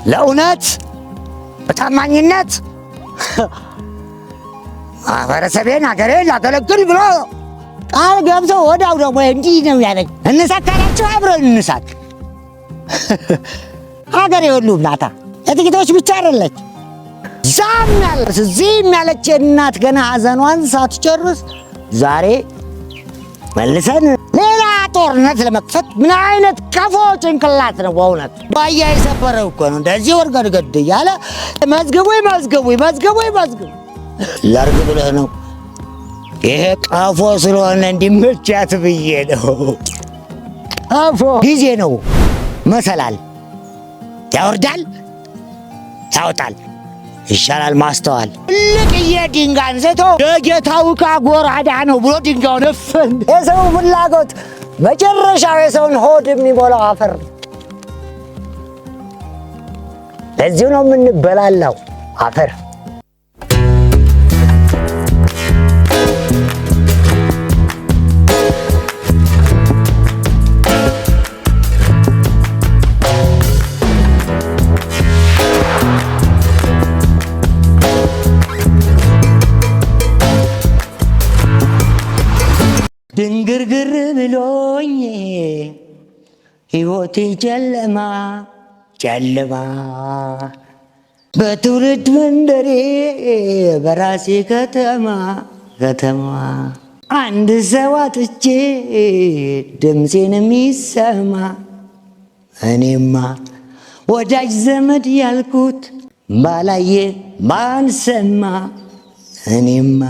ለእውነት በታማኝነት ማህበረሰቤን አገሬን ላገለግል ብሎ ቃል ገብቶ ወዳው ደግሞ እንዲህ ነው ያለኝ። እንሳካላችሁ፣ አብረን እንሳቅ። ሀገሬ ሁሉም ናታ፣ ለጥቂቶች ብቻ አይደለች። እዚህም ያለች እናት ገና ሐዘኗን ሳትጨርስ ዛሬ መልሰን ሌላ ጦርነት ለመክፈት ምን አይነት ቀፎ ጭንቅላት ነው በእውነት። ባያ የሰበረው እኮ ነው እንደዚህ ወርገድገድ እያለ መዝግቡ ላርግ ብለህ ነው። ይሄ ቀፎ ስለሆነ እንዲመቻት ብዬ ነው። ቀፎ ጊዜ ነው መሰላል ያወርዳል ያወጣል። ይሻላል ማስተዋል። ልቅዬ ድንጋይ አንስቶ ለጌታው ዕቃ ጎራዳ ነው ብሎ ድንጋዩን እፍን። የሰው ፍላጎት መጨረሻው የሰውን ሆድ የሚሞላው አፈር። ለዚሁ ነው የምንበላላው አፈር። ድንግርግር ብሎኝ ሕይወቴ ጨለማ በትውልድ መንደሬ በራሴ ከተማ አንድ ሰው አጥቼ ድምፄን የሚሰማ እኔማ ወዳጅ ዘመድ ያልኩት ባላየ ባልሰማ እኔማ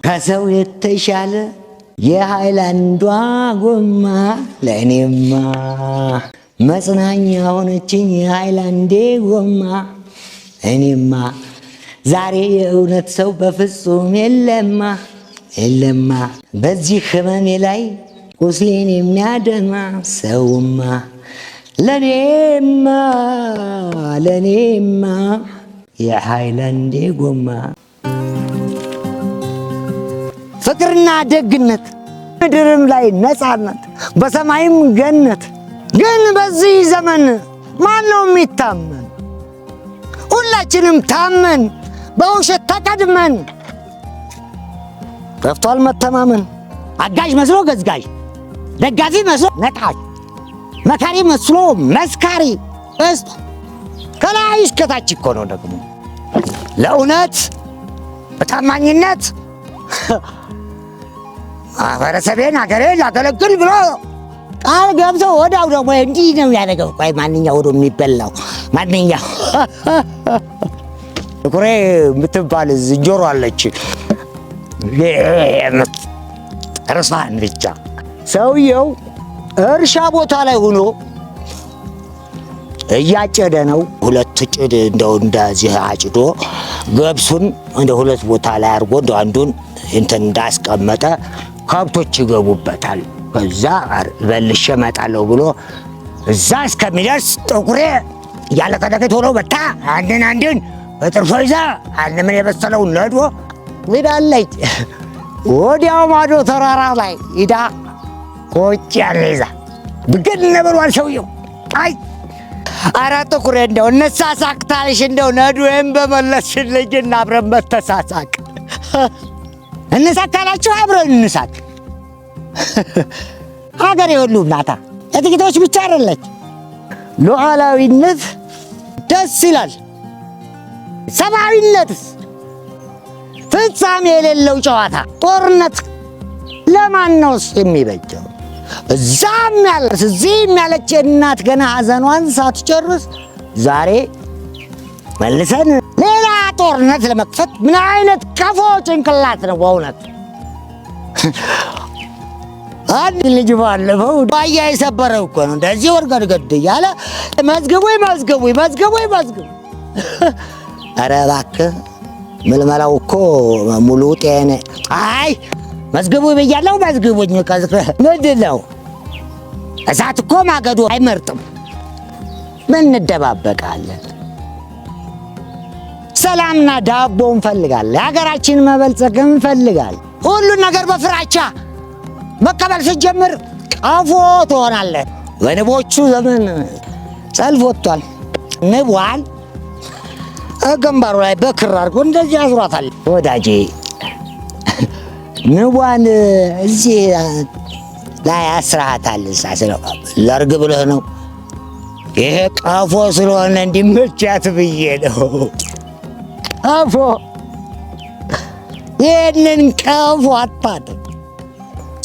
ከሰው የተሻለ የሃይላንዷ ጎማ ለእኔማ መጽናኛ ሆነችኝ የሃይላንዴ ጎማ። እኔማ ዛሬ የእውነት ሰው በፍጹም የለማ በዚህ ህመሜ ላይ ቁስሌን የሚያደማ ሰውማ ለእኔማ የሃይላንዴ ጎማ። ፍቅርና ደግነት ምድርም ላይ ነፃነት በሰማይም ገነት። ግን በዚህ ዘመን ማን ነው የሚታመን? ሁላችንም ታመን በውሸት ተቀድመን ጠፍቷል መተማመን። አጋዥ መስሎ ገዝጋዥ፣ ደጋፊ መስሎ ነቃሽ፣ መካሪ መስሎ መስካሪ እስቲ ከላይ እስከታች እኮ ነው ደግሞ ለእውነት በታማኝነት ማህበረሰቤን አገሬን ላገለግል ብሎ ቃል ገብቶ ወዳው ደግሞ እንዲህ ነው ያደረገው። ቆይ ማንኛው ወዶ የሚበላው ማንኛው ኩሬ የምትባል ዝንጀሮ አለች። እርሷን ብቻ ሰውየው እርሻ ቦታ ላይ ሆኖ እያጨደ ነው። ሁለት ጭድ እንደዚህ አጭዶ ገብሱን እንደ ሁለት ቦታ ላይ አድርጎ አንዱን እንዳስቀመጠ ከብቶች ይገቡበታል። ከዛ በልሼ እመጣለሁ ብሎ እዛ እስከሚደርስ ጥቁሬ እያለቀለቀች ሆኖ መታ አንድን በጥርሶ ይዛ ምን የበሰለውን ነዶ ሄዳለች። ወዲያው ማዶ ተራራ ላይ ሂዳ ቆጭ ያለ ይዛ ብግን ብሏል ሰውየው። አይ ኧረ ጥቁሬ እንደው እንሳሳቅ ታልሽ እንደው ነዶዬን በመለስሽልኝና አብረን መተሳሳቅ እንሳካላችሁ፣ አብረን እንሳቅ። ሀገሬ ሁሉም ናታ፣ ለጥቂቶች ብቻ አይደለች። ሉዓላዊነት ደስ ይላል፣ ሰብአዊነትስ ፍጻሜ የሌለው ጨዋታ። ጦርነት ለማን ነውስ የሚበጀው? እዚህም ያለች እናት ገና ሐዘኗን ሳትጨርስ ዛሬ መልሰን ሌላ ጦርነት ለመክፈት ምን አይነት ቀፎ ጭንቅላት ነው በእውነት። አንድ ልጅ ባለፈው ባያ የሰበረው እኮ ነው እንደዚህ ወርገድገድ እያለ መዝግቡ። ኧረ እባክህ ምልመላው እኮ ሙሉ ጤና። አይ መዝግቡ ብያለሁ፣ መዝግቡኝ። ምንድን ነው እሳት እኮ ማገዶ አይመርጥም። ምን እንደባበቃለን? ሰላምና ዳቦ እንፈልጋለን። የሀገራችን መበልጸግ እንፈልጋለን። ሁሉን ነገር በፍራቻ መቀበል ስትጀምር ቀፎ ትሆናለህ። በንቦቹ ዘመን ሰልፍ ወጥቷል። ንቧን ግንባሩ ላይ በክር አድርጎ እንደዚህ ያዝሯታል። ወዳጄ ንቧን እዚህ ላይ አስራሃታል። ለርግ ብለህ ነው? ይሄ ቀፎ ስለሆነ እንዲመቻት ብዬ ነው። ቀፎ ይህንን ቀፎ አታድርግ።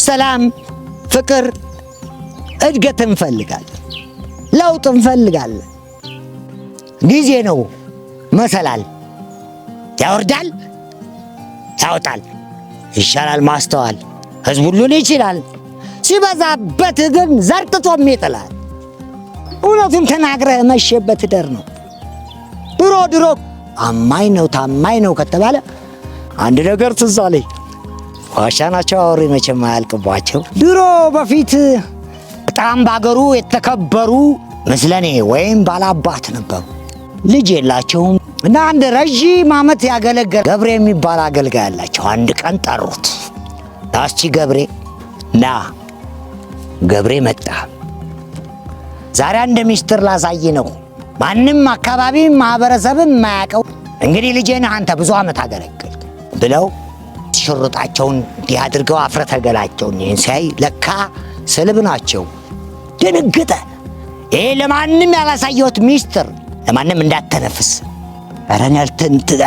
ሰላም፣ ፍቅር፣ እድገት እንፈልጋለን። ለውጥ እንፈልጋለን። ጊዜ ነው መሰላል ያወርዳል፣ ያወጣል። ይሻላል ማስተዋል። ህዝብ ሁሉን ይችላል፣ ሲበዛበት ግን ዘርጥጦም ይጥላል። እውነቱን ተናግረህ መሸበት ደር ነው። ድሮ አማኝ ነው ታማኝ ነው ከተባለ አንድ ነገር ትዝ አለኝ። ዋሻ ናቸው አውሪ መቼም አያልቅባቸው። ድሮ በፊት በጣም ባገሩ የተከበሩ ምስለኔ ወይም ባላባት ነበሩ። ልጅ የላቸውም እና አንድ ረዥም ዓመት ያገለገለ ገብሬ የሚባል አገልጋይ ያላቸው አንድ ቀን ጠሩት። እስቲ ገብሬ ና። ገብሬ መጣ። ዛሬ አንድ ሚስጥር ላሳይ ነው፣ ማንም አካባቢ ማህበረሰብም የማያውቀው። እንግዲህ ልጄን አንተ ብዙ ዓመት አገለገልክ ብለው ሽርጣቸውን እንዲህ አድርገው አፍረተ ገላቸውን ይህን ሲያይ ለካ ስልብ ናቸው። ደነገጠ። ይሄ ለማንም ያላሳየሁት ሚስጥር ለማንም እንዳተነፍስ። ኧረ እኔ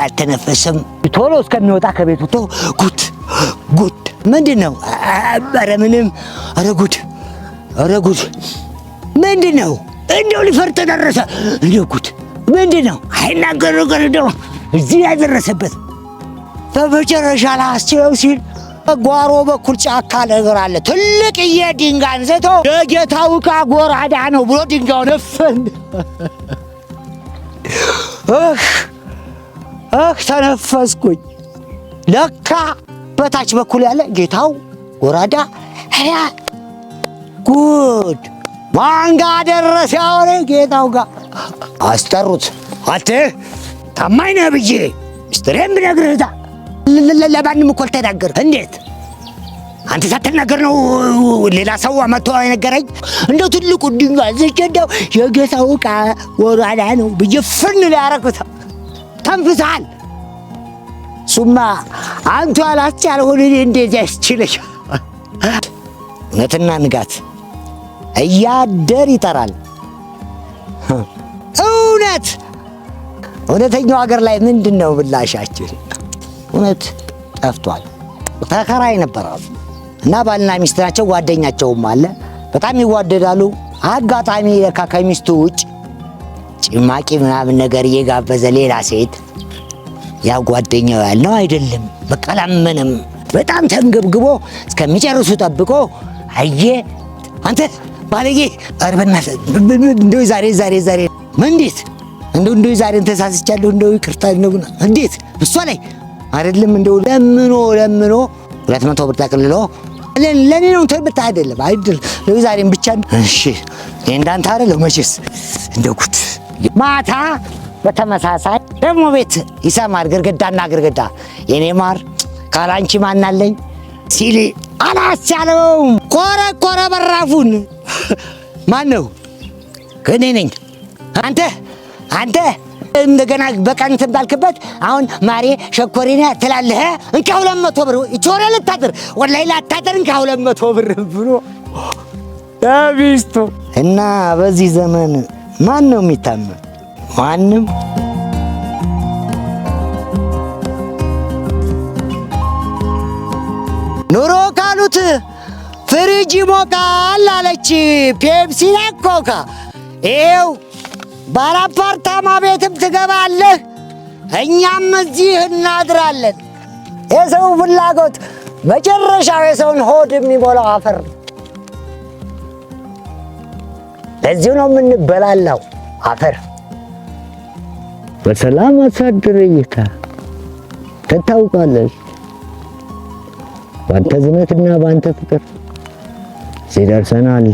አልተነፈስም። ቶሎ እስከሚወጣ ከቤቱ ጉድ ምንድን ነው? ኧረ ምንም። ኧረ ጉድ ምንድን ነው? እንደው ሊፈርጥ ደረሰ። እንደው ጉድ ምንድን ነው? አይናገር ነገር እንደው እዚህ ያደረሰበት። በመጨረሻ ላስችለው ሲል ጓሮ በኩል ጫካ ነገር አለ። ትልቅዬ ድንጋይ አንስቶ የጌታው ዕቃ ጎራዳ ነው ብሎ ድንጋዩን ነፈን። ተነፈስኩኝ። ለካ በታች በኩል ያለ ጌታው ጎራዳ። ጉድ ማን ጋር ደረሰ? ያወሬ ጌታው ጋር አስጠሩት። አንተ ታማኝ ነህ ብዬ ሚስጥሬን ብነግርህ ለማንም እኮ አልተናገርም። እንዴት አንተ ሳትናገር ነው ሌላ ሰው መጥቶ የነገረኝ? እንደው ትልቁ ድንጋይ እንደው የጌታው ዕቃ ጎራዳ ነው ብዬ ፍን ሊያረኩት ተንፍሰሃል። ሱማ አንቱ አላስቻለውን እንደዚያ ያስችለሽ። እውነትና ንጋት እያደር ይጠራል። እውነተኛው ሀገር ላይ ምንድን ነው ምላሻችን? እውነት ጠፍቷል። ተከራይ ነበራሉ እና ባልና ሚስት ናቸው። ጓደኛቸውም አለ። በጣም ይዋደዳሉ። አጋጣሚ ለካ ከሚስቱ ውጭ ጭማቂ ምናምን ነገር እየጋበዘ ሌላ ሴት ያ ጓደኛው ያልነው አይደለም። በቃ ላመነም በጣም ተንገብግቦ እስከሚጨርሱ ጠብቆ አየ አንተ ባለጌ አርበናት እንደው ዛሬ እንዴት እንደው ዛሬ ተሳስቻለሁ እንደው ይቅርታ ነው እንዴት እሷ ላይ አይደለም እንደው ለምኖ 200 ብር ጠቅልሎ ለኔ ነው ተብታ አይደለም አይደል ነው ዛሬም ብቻ እሺ እንዳንተ አይደለም መቼስ እንደው ጉድ ማታ በተመሳሳይ ደግሞ ቤት ይሰማል ግርግዳና ግርግዳ የኔ ማር ካላንቺ ማናለኝ ሲል አላስቻለውም። ኮረኮረ በራፉን ማን ነው? እኔ ነኝ። አንተ እንደገና በቀን ተባልክበት አሁን ማሬ ሸኮሪና ትላለህ። እንካ 200 ብር ይቾረ ልታድር ወላሂ ላታድር እንካ 200 ብር ብሎ አቢስቶ እና በዚህ ዘመን ማን ነው የሚታመን? ማንም። ኑሮ ካሉት ፍሪጅ ይሞቃል አለች ፔፕሲና ኮካ። ይኸው ባላፓርታማ ቤትም ትገባለህ፣ እኛም እዚህ እናድራለን። የሰው ፍላጎት መጨረሻው የሰውን ሆድ የሚሞላው አፈር። ለዚሁ ነው የምንበላላው አፈር። በሰላም አሳድረኝታ ትታውቃለህ። ባንተ ዝነትና ባንተ ፍቅር ሲደርሰናል።